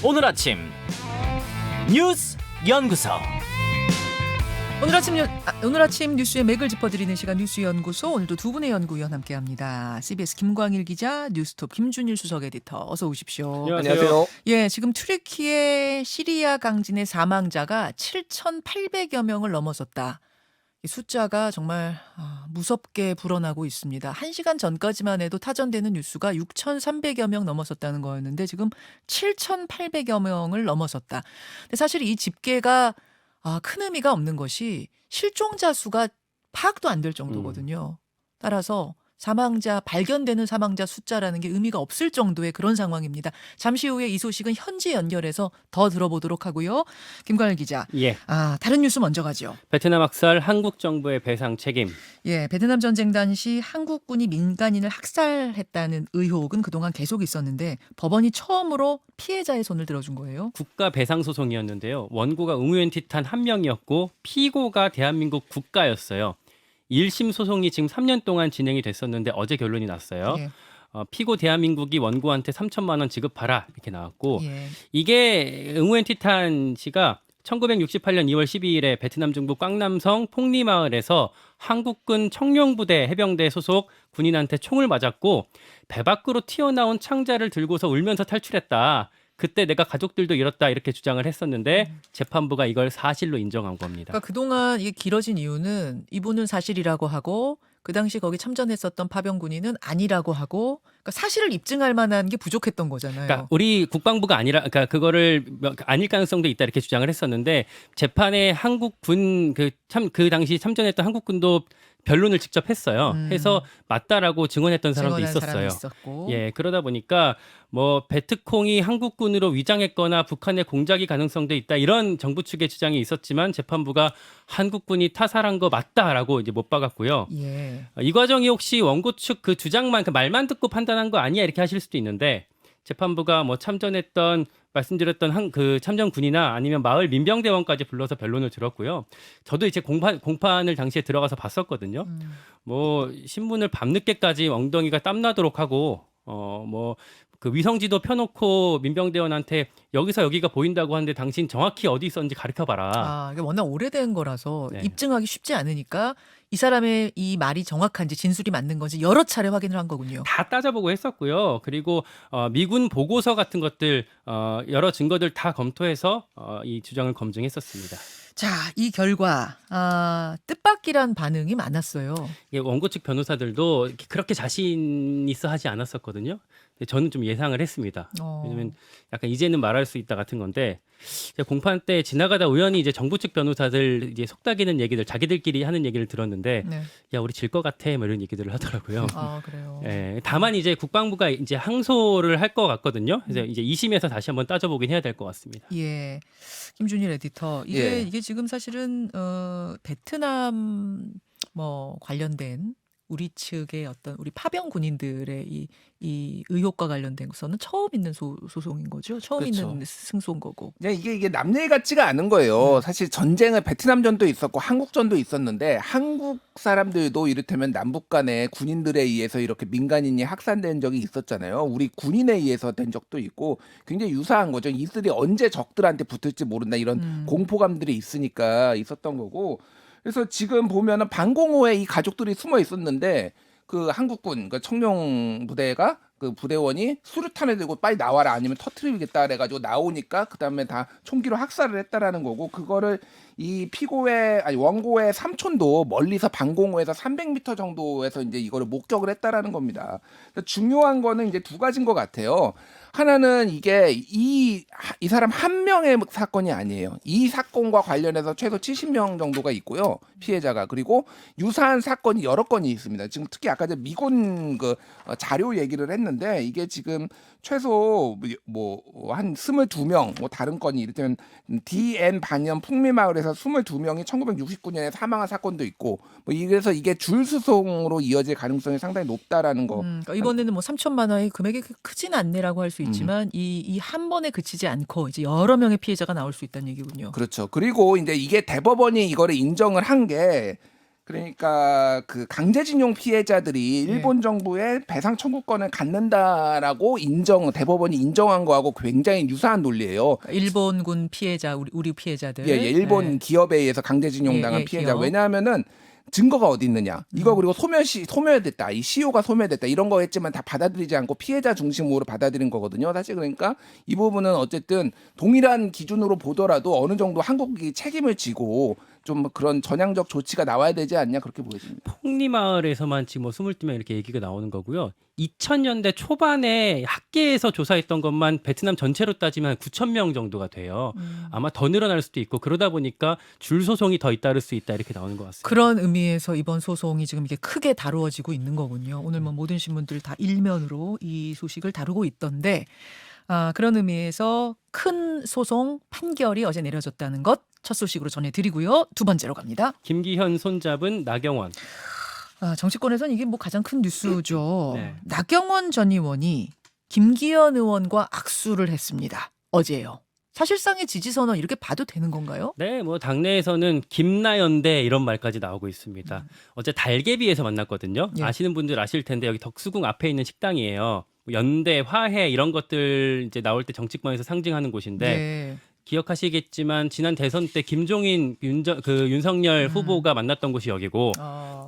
오늘 아침 뉴스 연구소. 오늘 아침 뉴스의 맥을 짚어드리는 시간 뉴스연구소. 오늘도 두 분의 연구위원 함께합니다. CBS 김광일 기자, 뉴스톱 김준일 수석 에디터. 어서 오십시오. 안녕하세요. 예, 지금 튀르키예 시리아 강진의 사망자가 7,800여 명을 넘어섰다. 이 숫자가 정말 무섭게 불어나고 있습니다. 1시간 전까지만 해도 타전되는 뉴스가 6,300여 명 넘어섰다는 거였는데 지금 7,800여 명을 넘어섰다. 근데 사실 이 집계가 큰 의미가 없는 것이 실종자 수가 파악도 안 될 정도거든요. 따라서 발견되는 사망자 숫자라는 게 의미가 없을 정도의 그런 상황입니다. 잠시 후에 이 소식은 현지 연결해서 더 들어보도록 하고요. 김광일 기자. 예. 다른 뉴스 먼저 가죠. 베트남 학살 한국 정부의 배상 책임. 예, 베트남 전쟁 당시 한국군이 민간인을 학살했다는 의혹은 그동안 계속 있었는데 법원이 처음으로 피해자의 손을 들어준 거예요. 국가 배상 소송이었는데요. 원고가 응우엔 티탄 한 명이었고 피고가 대한민국 국가였어요. 1심 소송이 지금 3년 동안 진행이 됐었는데 어제 결론이 났어요. 예. 피고 대한민국이 원고한테 3천만 원 지급하라 이렇게 나왔고 예. 이게 응우엔 티탄 씨가 1968년 2월 12일에 베트남 중부 꽝남성 폭리마을에서 한국군 청룡부대 해병대 소속 군인한테 총을 맞았고 배 밖으로 튀어나온 창자를 들고서 울면서 탈출했다. 그때 내가 가족들도 잃었다 이렇게 주장을 했었는데 재판부가 이걸 사실로 인정한 겁니다. 그러니까 그동안 이게 길어진 이유는 이분은 사실이라고 하고 그 당시 거기 참전했었던 파병 군인은 아니라고 하고 그러니까 사실을 입증할 만한 게 부족했던 거잖아요. 그러니까 우리 국방부가 아니라 그러니까 그거를 아닐 가능성도 있다 이렇게 주장을 했었는데 재판에 한국군 그 당시 참전했던 한국군도 변론을 직접 했어요. 해서 맞다라고 증언했던 사람도 증언한 있었어요. 사람이 있었고. 예, 그러다 보니까 뭐 베트콩이 한국군으로 위장했거나 북한의 공작이 가능성도 있다 이런 정부 측의 주장이 있었지만 재판부가 한국군이 타살한 거 맞다라고 이제 못 박았고요. 예. 이 과정이 혹시 원고 측 그 주장만 그 말만 듣고 판단한 거 아니야 이렇게 하실 수도 있는데 재판부가 뭐 참전했던 말씀드렸던 그 참전군이나 아니면 마을 민병대원까지 불러서 변론을 들었고요. 저도 이제 공판을 당시에 들어가서 봤었거든요. 뭐 신문을 밤늦게까지 엉덩이가 땀나도록 하고 뭐 그 위성지도 펴놓고 민병대원한테 여기서 여기가 보인다고 하는데 당신 정확히 어디 있었는지 가르쳐봐라. 이게 워낙 오래된 거라서 네. 입증하기 쉽지 않으니까 이 사람의 이 말이 정확한지 진술이 맞는 건지 여러 차례 확인을 한 거군요. 다 따져보고 했었고요. 그리고 미군 보고서 같은 것들 여러 증거들 다 검토해서 이 주장을 검증했었습니다. 자, 이 결과 뜻밖이란 반응이 많았어요. 이게 원고 측 변호사들도 그렇게 자신 있어 하지 않았었거든요. 근데 저는 좀 예상을 했습니다. 왜냐면 약간 이제는 말할 수 있다 같은 건데 제가 공판 때 지나가다 우연히 이제 정부 측 변호사들 이제 속닥이는 얘기들 자기들끼리 하는 얘기를 들었는데 네. 야 우리 질 것 같아 뭐 이런 얘기들을 하더라고요. 그래요. 예, 다만 이제 국방부가 이제 항소를 할 것 같거든요. 그래서 이제 2심에서 다시 한번 따져보긴 해야 될 것 같습니다. 예. 김준일 에디터. 이게 지금 사실은 베트남 뭐 관련된 우리 측의 어떤 우리 파병 군인들의 이 의혹과 관련된 것은 처음 있는 소송인 거죠. 처음 그렇죠. 있는 승소인 거고. 그냥 이게 남 얘기 같지가 않은 거예요. 사실 전쟁은 베트남전도 있었고 한국전도 있었는데 한국 사람들도 이를테면 남북 간에 군인들에 의해서 이렇게 민간인이 학살된 적이 있었잖아요. 우리 군인에 의해서 된 적도 있고 굉장히 유사한 거죠. 이들이 언제 적들한테 붙을지 모른다 이런 공포감들이 있으니까 있었던 거고. 그래서 지금 보면은 방공호에 이 가족들이 숨어 있었는데 그 한국군 그 청룡 부대가 그 부대원이 수류탄을 들고 빨리 나와라 아니면 터트리겠다 그래가지고 나오니까 그 다음에 다 총기로 학살을 했다라는 거고 그거를 이 원고의 삼촌도 멀리서 방공호에서 300m 정도에서 이제 이거를 목격을 했다라는 겁니다. 중요한 거는 이제 두 가지인 것 같아요. 하나는 이게 이 사람 한 명의 사건이 아니에요. 이 사건과 관련해서 최소 70명 정도가 있고요. 피해자가. 그리고 유사한 사건이 여러 건이 있습니다. 지금 특히 아까 미군 자료 얘기를 했는데 이게 지금 최소 뭐 한 22명 뭐 다른 건이 이를테면 DN 반염 풍미마을에서 22명이 1969년에 사망한 사건도 있고 뭐 이래서 이게 줄수송으로 이어질 가능성이 상당히 높다라는 거. 그러니까 이번에는 뭐 3천만 원의 금액이 크진 않네라고 할 수 있지만 이 한 번에 그치지 않고 이제 여러 명의 피해자가 나올 수 있다는 얘기군요. 그렇죠. 그리고 이제 이게 대법원이 이거를 인정을 한 게 그러니까 그 강제징용 피해자들이 일본 정부의 배상 청구권을 갖는다라고 대법원이 인정한 거하고 굉장히 유사한 논리예요. 일본군 피해자, 우리 피해자들. 예, 일본 네. 기업에 의해서 강제징용 당한 예, 피해자. 기업. 왜냐하면은 증거가 어디 있느냐. 이거 그리고 소멸됐다. 이 시효가 소멸됐다. 이런 거 했지만 다 받아들이지 않고 피해자 중심으로 받아들인 거거든요. 사실 그러니까 이 부분은 어쨌든 동일한 기준으로 보더라도 어느 정도 한국이 책임을 지고 좀 그런 전향적 조치가 나와야 되지 않냐 그렇게 보여집니다. 폭리마을에서만 지금 뭐 22명 이렇게 얘기가 나오는 거고요. 2000년대 초반에 학계에서 조사했던 것만 베트남 전체로 따지면 한 9,000명 정도가 돼요. 아마 더 늘어날 수도 있고 그러다 보니까 줄 소송이 더 잇따를 수 있다 이렇게 나오는 것 같습니다. 그런 의미에서 이번 소송이 지금 이게 크게 다루어지고 있는 거군요. 오늘 뭐 모든 신문들 다 일면으로 이 소식을 다루고 있던데 그런 의미에서 큰 소송 판결이 어제 내려졌다는 것 첫 소식으로 전해드리고요. 두 번째로 갑니다. 김기현 손잡은 나경원. 정치권에서는 이게 뭐 가장 큰 뉴스죠. 네. 나경원 전 의원이 김기현 의원과 악수를 했습니다. 어제요. 사실상의 지지선언 이렇게 봐도 되는 건가요? 네, 뭐 당내에서는 김나연대 이런 말까지 나오고 있습니다. 어제 달개비에서 만났거든요. 예. 아시는 분들 아실 텐데 여기 덕수궁 앞에 있는 식당이에요. 연대, 화해 이런 것들 이제 나올 때 정치권에서 상징하는 곳인데 네. 기억하시겠지만 지난 대선 때 김종인, 윤석열 후보가 만났던 곳이 여기고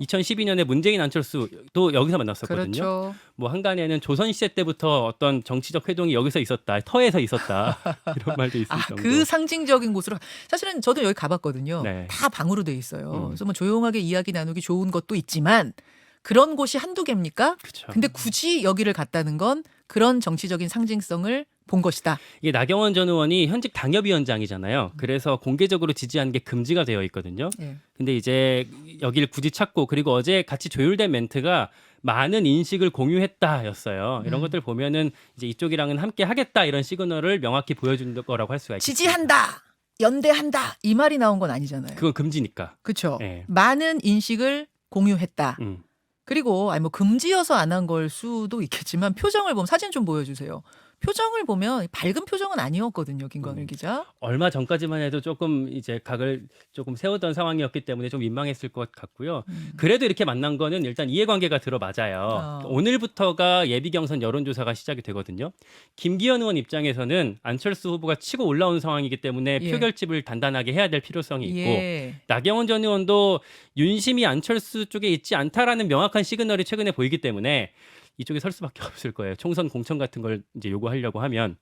2012년에 문재인, 안철수도 여기서 만났었거든요. 그렇죠. 뭐 한간에는 조선시대 때부터 어떤 정치적 회동이 여기서 있었다, 터에서 있었다 이런 말도 있을 정도. 그 상징적인 곳으로 사실은 저도 여기 가봤거든요. 네. 다 방으로 돼 있어요. 그래서 뭐 조용하게 이야기 나누기 좋은 것도 있지만 그런 곳이 한두 개입니까? 그쵸. 근데 굳이 여기를 갔다는 건 그런 정치적인 상징성을 본 것이다. 이게 나경원 전 의원이 현직 당협위원장이잖아요. 그래서 공개적으로 지지하는 게 금지가 되어 있거든요. 예. 근데 이제 여기를 굳이 찾고 그리고 어제 같이 조율된 멘트가 많은 인식을 공유했다였어요. 이런 것들 보면은 이제 이쪽이랑은 함께 하겠다 이런 시그널을 명확히 보여준 거라고 할 수가 있겠죠. 지지한다. 연대한다. 이 말이 나온 건 아니잖아요. 그건 금지니까. 그렇죠. 예. 많은 인식을 공유했다. 음. 그리고 뭐 금지여서 안 한 걸 수도 있겠지만 표정을 보면 사진 좀 보여주세요. 표정을 보면 밝은 표정은 아니었거든요, 김광일 기자. 얼마 전까지만 해도 조금 이제 각을 조금 세우던 상황이었기 때문에 좀 민망했을 것 같고요. 그래도 이렇게 만난 거는 일단 이해관계가 들어맞아요. 오늘부터가 예비 경선 여론조사가 시작이 되거든요. 김기현 의원 입장에서는 안철수 후보가 치고 올라온 상황이기 때문에 예. 표결집을 단단하게 해야 될 필요성이 있고 예. 나경원 전 의원도 윤심이 안철수 쪽에 있지 않다라는 명확한 시그널이 최근에 보이기 때문에 이쪽에 설 수밖에 없을 거예요. 총선 공천 같은 걸 이제 요구하려고 하면.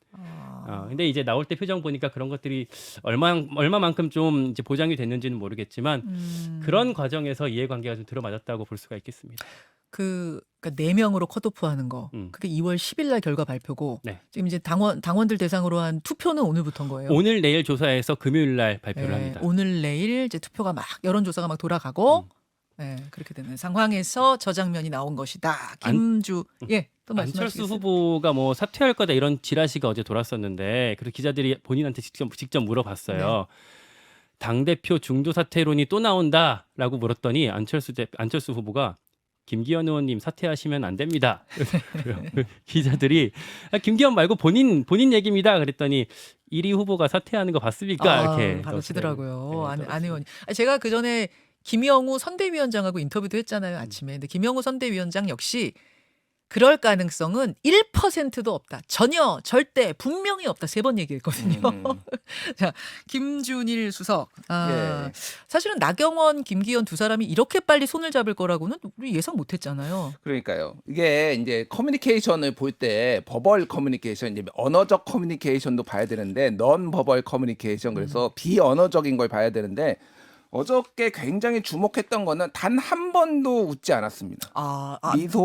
근데 이제 나올 때 표정 보니까 그런 것들이 얼마만큼 좀 이제 보장이 됐는지는 모르겠지만 그런 과정에서 이해관계가 좀 들어맞았다고 볼 수가 있겠습니다. 그러니까 4명으로 컷오프하는 거. 그게 2월 10일 날 결과 발표고 네. 지금 이제 당원들 대상으로 한 투표는 오늘부터인 거예요. 오늘 내일 조사해서 금요일 날 발표를 네, 합니다. 오늘 내일 이제 투표가 막 여론조사가 막 돌아가고 네, 그렇게 되는 상황에서 저 장면이 나온 것이다. 또 말씀하시겠어요? 안철수 후보가 뭐 사퇴할 거다 이런 지라시가 어제 돌았었는데 그래서 기자들이 본인한테 직접 물어봤어요. 당대표 중도 사퇴론이 또 나온다라고 물었더니 안철수 후보가 김기현 의원님 사퇴하시면 안 됩니다. 기자들이 김기현 말고 본인 얘기입니다. 그랬더니 1위 후보가 사퇴하는 거 봤습니까? 이렇게 받으시더라고요. 네, 안 의원이. 제가 그 전에 김영우 선대위원장하고 인터뷰도 했잖아요. 아침에. 근데 김영우 선대위원장 역시 그럴 가능성은 1%도 없다. 전혀 절대 분명히 없다. 3번 얘기했거든요. 자, 김준일 수석. 예. 사실은 나경원, 김기현 두 사람이 이렇게 빨리 손을 잡을 거라고는 우리 예상 못했잖아요. 그러니까요. 이게 이제 커뮤니케이션을 볼 때 버벌 커뮤니케이션, 이제 언어적 커뮤니케이션도 봐야 되는데 넌 버벌 커뮤니케이션 그래서 비언어적인 걸 봐야 되는데 어저께 굉장히 주목했던 거는 단 한 번도 웃지 않았습니다.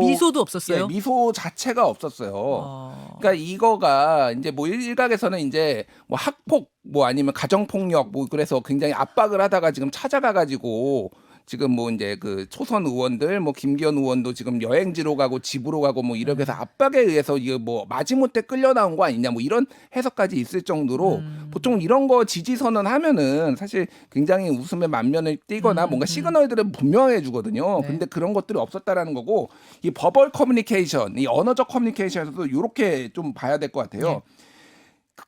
미소도 없었어요? 예, 미소 자체가 없었어요. 그러니까 이거가 이제 뭐 일각에서는 이제 뭐 학폭 뭐 아니면 가정폭력 뭐 그래서 굉장히 압박을 하다가 지금 찾아가 가지고 지금 뭐 이제 그 초선 의원들 뭐 김기현 의원도 지금 여행지로 가고 집으로 가고 뭐 이렇게 해서 압박에 의해서 이거 뭐 마지못해 끌려 나온 거 아니냐 뭐 이런 해석까지 있을 정도로 보통 이런 거 지지 선언하면은 사실 굉장히 웃음의 만면을 띠거나 뭔가 시그널들은 분명해 주거든요. 근데 그런 것들이 없었다라는 거고 이 버벌 커뮤니케이션, 이 언어적 커뮤니케이션에서도 이렇게 좀 봐야 될 것 같아요.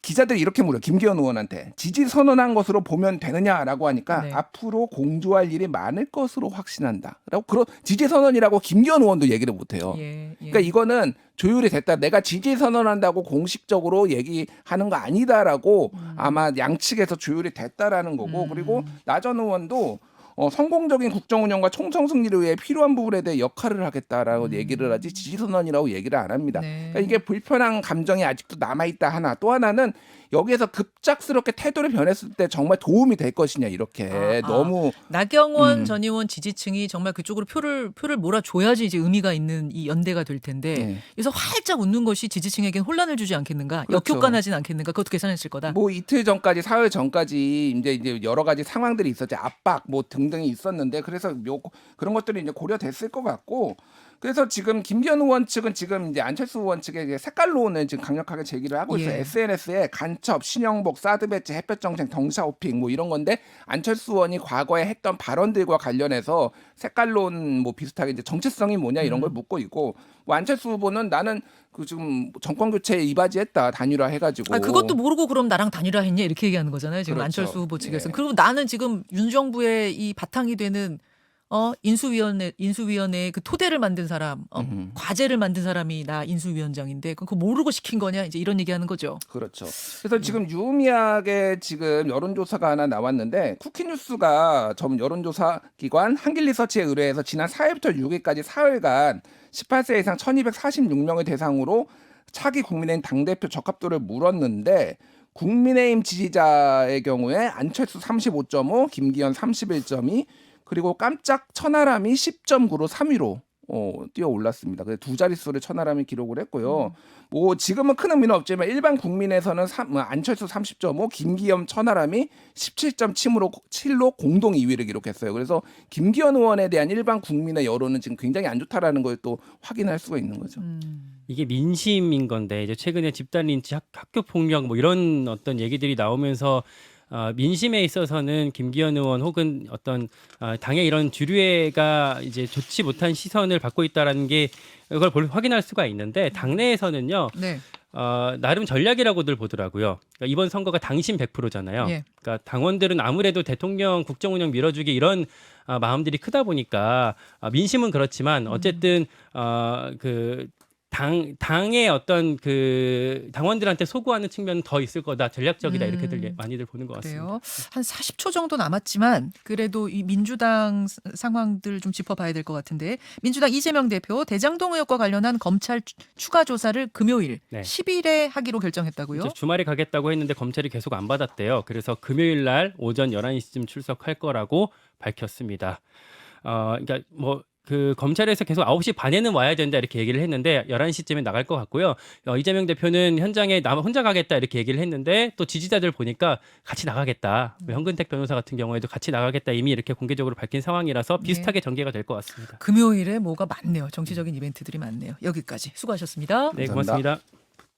기자들이 이렇게 물어요. 김기현 의원한테 지지 선언한 것으로 보면 되느냐라고 하니까 네. 앞으로 공조할 일이 많을 것으로 확신한다라고 그런 지지 선언이라고 김기현 의원도 얘기를 못해요. 예. 그러니까 이거는 조율이 됐다. 내가 지지 선언한다고 공식적으로 얘기하는 거 아니다라고 아마 양측에서 조율이 됐다라는 거고 그리고 나 전 의원도 성공적인 국정 운영과 총선 승리를 위해 필요한 부분에 대해 역할을 하겠다라고 얘기를 하지 지지 선언이라고 얘기를 안 합니다. 네. 그러니까 이게 불편한 감정이 아직도 남아 있다 하나. 또 하나는 여기에서 급작스럽게 태도를 변했을 때 정말 도움이 될 것이냐 이렇게 너무 나경원 전 의원 지지층이 정말 그쪽으로 표를 몰아줘야지 이제 의미가 있는 이 연대가 될 텐데 네. 그래서 활짝 웃는 것이 지지층에게는 혼란을 주지 않겠는가, 그렇죠. 역효과나진 않겠는가, 그것도 계산했을 거다. 뭐 이틀 전까지 사흘 전까지 이제 여러 가지 상황들이 있었지 압박 뭐 등등이 있었는데 그래서 그런 것들이 이제 고려됐을 것 같고 그래서 지금 김기현 의원 측은 지금 이제 안철수 의원 측의 색깔론을 지금 강력하게 제기를 하고 있어요. 예. SNS에 간첩, 신형복, 사드 배치, 햇볕 정책, 덩샤오핑 뭐 이런 건데 안철수 의원이 과거에 했던 발언들과 관련해서 색깔론 뭐 비슷하게 이제 정체성이 뭐냐 이런 걸 묻고 있고 뭐 안철수 후보는 나는 그 지금 정권 교체에 이바지했다 단일화 해가지고. 그것도 모르고 그럼 나랑 단일화 했냐 이렇게 얘기하는 거잖아요. 지금 그렇죠. 안철수 후보 측에서. 예. 그리고 나는 지금 윤 정부의 이 바탕이 되는 인수위원회 그 토대를 만든 사람, 과제를 만든 사람이 나 인수위원장인데 그거 모르고 시킨 거냐 이제 이런 얘기하는 거죠. 그렇죠. 그래서 지금 유의미하게 지금 여론조사가 하나 나왔는데 쿠키뉴스가 전 여론조사 기관 한길리서치에 의뢰해서 지난 4일부터 6일까지 사흘간 18세 이상 1246명을 대상으로 차기 국민의힘 당대표 적합도를 물었는데 국민의힘 지지자의 경우에 안철수 35.5, 김기현 31.2 그리고 깜짝 천하람이 10.9로 3위로 뛰어 올랐습니다. 그래서 두 자릿수를 천하람이 기록을 했고요. 뭐 지금은 큰 의미는 없지만 일반 국민에서는 안철수 30.5, 김기현 천하람이 17.7로 공동 2위를 기록했어요. 그래서 김기현 의원에 대한 일반 국민의 여론은 지금 굉장히 안 좋다라는 걸 또 확인할 수가 있는 거죠. 이게 민심인 건데 이제 최근에 집단 린치, 학교 폭력 뭐 이런 어떤 얘기들이 나오면서 민심에 있어서는 김기현 의원 혹은 어떤 당의 이런 주류회가 이제 좋지 못한 시선을 받고 있다라는 게 이걸 확인할 수가 있는데 당내에서는요. 네. 나름 전략이라고들 보더라고요. 그러니까 이번 선거가 당심 100%잖아요. 예. 그러니까 당원들은 아무래도 대통령 국정 운영 밀어주기 이런 마음들이 크다 보니까 민심은 그렇지만 어쨌든 그 당의 어떤 그 당원들한테 소구하는 측면은 더 있을 거다. 전략적이다. 이렇게들 많이들 보는 것 같습니다. 그래요. 한 40초 정도 남았지만 그래도 이 민주당 상황들 좀 짚어봐야 될 것 같은데 민주당 이재명 대표 대장동 의혹과 관련한 검찰 추가 조사를 금요일 네. 10일에 하기로 결정했다고요? 이제 주말에 가겠다고 했는데 검찰이 계속 안 받았대요. 그래서 금요일 날 오전 11시쯤 출석할 거라고 밝혔습니다. 그러니까 뭐 그 검찰에서 계속 9시 반에는 와야 된다 이렇게 얘기를 했는데 11시쯤에 나갈 것 같고요. 이재명 대표는 현장에 나 혼자 가겠다 이렇게 얘기를 했는데 또 지지자들 보니까 같이 나가겠다. 현근택 변호사 같은 경우에도 같이 나가겠다 이미 이렇게 공개적으로 밝힌 상황이라서 비슷하게 전개가 될 것 같습니다. 금요일에 뭐가 많네요. 정치적인 이벤트들이 많네요. 여기까지 수고하셨습니다. 네, 감사합니다. 고맙습니다.